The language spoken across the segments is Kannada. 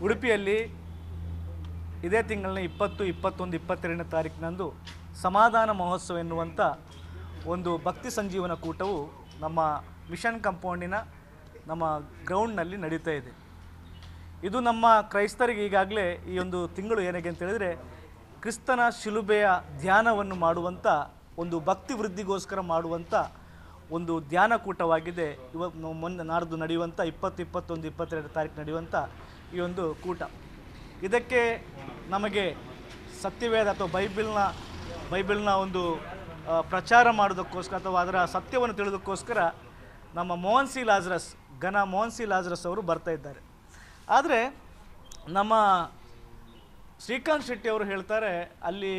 ಉಡುಪಿಯಲ್ಲಿ ಇದೇ ತಿಂಗಳಿನ 20, 21, 22ನೇ ತಾರೀಕಿನಂದು ಸಮಾಧಾನ ಮಹೋತ್ಸವ ಎನ್ನುವಂಥ ಒಂದು ಭಕ್ತಿ ಸಂಜೀವನ ಕೂಟವು ನಮ್ಮ ಮಿಷನ್ ಕಾಂಪೌಂಡಿನ ನಮ್ಮ ಗ್ರೌಂಡ್ನಲ್ಲಿ ನಡೀತಾ ಇದೆ. ಇದು ನಮ್ಮ ಕ್ರೈಸ್ತರಿಗೆ ಈಗಾಗಲೇ ಈ ಒಂದು ತಿಂಗಳು ಏನಾಗೆ ಅಂತ ಹೇಳಿದರೆ ಕ್ರಿಸ್ತನ ಶಿಲುಬೆಯ ಧ್ಯಾನವನ್ನು ಮಾಡುವಂಥ ಒಂದು ಭಕ್ತಿ ವೃದ್ಧಿಗೋಸ್ಕರ ಮಾಡುವಂಥ ಒಂದು ಧ್ಯಾನ ಕೂಟವಾಗಿದೆ. ಮೊನ್ನೆ ನಾಡ್ದು ನಡೆಯುವಂಥ 20, 21, 22 ತಾರೀಕು ನಡೆಯುವಂಥ ಈ ಒಂದು ಕೂಟ. ಇದಕ್ಕೆ ನಮಗೆ ಸತ್ಯವೇದ ಅಥವಾ ಬೈಬಲ್ನ ಒಂದು ಪ್ರಚಾರ ಮಾಡೋದಕ್ಕೋಸ್ಕರ ಅಥವಾ ಅದರ ಸತ್ಯವನ್ನು ತಿಳಿದಕ್ಕೋಸ್ಕರ ನಮ್ಮ ಮೋಹನ್ ಸಿ ಲಾಜರಸ್ ಅವರು ಬರ್ತಾ ಇದ್ದಾರೆ. ಆದರೆ ನಮ್ಮ ಶ್ರೀಕಾಂತ್ ಶೆಟ್ಟಿ ಅವರು ಹೇಳ್ತಾರೆ ಅಲ್ಲಿ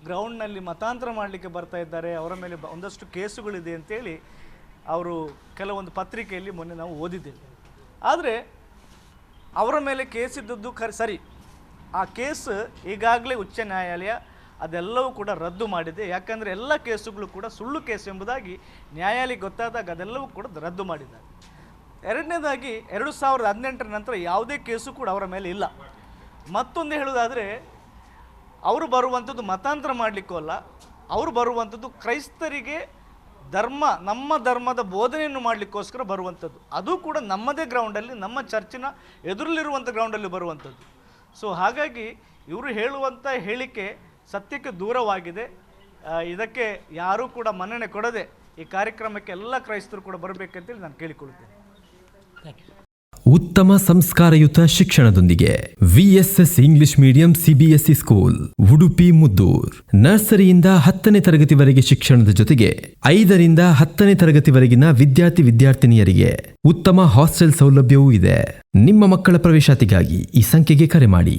ಗ್ರೌಂಡ್ನಲ್ಲಿ ಮತಾಂತರ ಮಾಡಲಿಕ್ಕೆ ಬರ್ತಾ ಇದ್ದಾರೆ, ಅವರ ಮೇಲೆ ಒಂದಷ್ಟು ಕೇಸುಗಳಿದೆ ಅಂತೇಳಿ ಅವರು ಕೆಲವೊಂದು ಪತ್ರಿಕೆಯಲ್ಲಿ ಮೊನ್ನೆ ನಾವು ಓದಿದ್ದೇವೆ. ಆದರೆ ಅವರ ಮೇಲೆ ಕೇಸಿದ್ದದ್ದು ಸರಿ, ಆ ಕೇಸ್ ಈಗಾಗಲೇ ಉಚ್ಚ ನ್ಯಾಯಾಲಯ ಅದೆಲ್ಲವೂ ಕೂಡ ರದ್ದು ಮಾಡಿದೆ. ಯಾಕಂದರೆ ಎಲ್ಲ ಕೇಸುಗಳು ಕೂಡ ಸುಳ್ಳು ಕೇಸು ಎಂಬುದಾಗಿ ನ್ಯಾಯಾಲಯಕ್ಕೆ ಗೊತ್ತಾದಾಗ ಅದೆಲ್ಲವೂ ಕೂಡ ರದ್ದು ಮಾಡಿದ್ದಾರೆ. ಎರಡನೇದಾಗಿ 2018 ನಂತರ ಯಾವುದೇ ಕೇಸು ಕೂಡ ಅವರ ಮೇಲೆ ಇಲ್ಲ. ಮತ್ತೊಂದು ಹೇಳೋದಾದರೆ ಅವರು ಬರುವಂಥದ್ದು ಮತಾಂತರ ಮಾಡಲಿಕ್ಕೂ ಅಲ್ಲ, ಅವರು ಬರುವಂಥದ್ದು ಕ್ರೈಸ್ತರಿಗೆ ನಮ್ಮ ಧರ್ಮದ ಬೋಧನೆಯನ್ನು ಮಾಡಲಿಕ್ಕೋಸ್ಕರ ಬರುವಂಥದ್ದು. ಅದು ಕೂಡ ನಮ್ಮದೇ ಗ್ರೌಂಡಲ್ಲಿ, ನಮ್ಮ ಚರ್ಚಿನ ಎದುರಲ್ಲಿರುವಂಥ ಗ್ರೌಂಡಲ್ಲಿ ಬರುವಂಥದ್ದು. ಸೊ ಹಾಗಾಗಿ ಇವರು ಹೇಳುವಂಥ ಹೇಳಿಕೆ ಸತ್ಯಕ್ಕೆ ದೂರವಾಗಿದೆ. ಇದಕ್ಕೆ ಯಾರೂ ಕೂಡ ಮನ್ನಣೆ ಕೊಡದೆ ಈ ಕಾರ್ಯಕ್ರಮಕ್ಕೆ ಎಲ್ಲ ಕ್ರೈಸ್ತರು ಕೂಡ ಬರಬೇಕಂತೇಳಿ ನಾನು ಕೇಳಿಕೊಳ್ಳುತ್ತೇನೆ. ಉತ್ತಮ ಸಂಸ್ಕಾರಯುತ ಶಿಕ್ಷಣದೊಂದಿಗೆ VSS English medium CBSE school Udupi Muddur. ನರ್ಸರಿಯಿಂದ 10ನೇ ತರಗತಿವರೆಗೆ ಶಿಕ್ಷಣದ ಜೊತೆಗೆ 5ರಿಂದ 10ನೇ ತರಗತಿವರೆಗಿನ ವಿದ್ಯಾರ್ಥಿನಿಯರಿಗೆ ಉತ್ತಮ ಹಾಸ್ಟೆಲ್ ಸೌಲಭ್ಯವೂ ಇದೆ. ನಿಮ್ಮ ಮಕ್ಕಳ ಪ್ರವೇಶಾತಿಗಾಗಿ ಈ ಸಂಖ್ಯೆಗೆ ಕರೆ ಮಾಡಿ.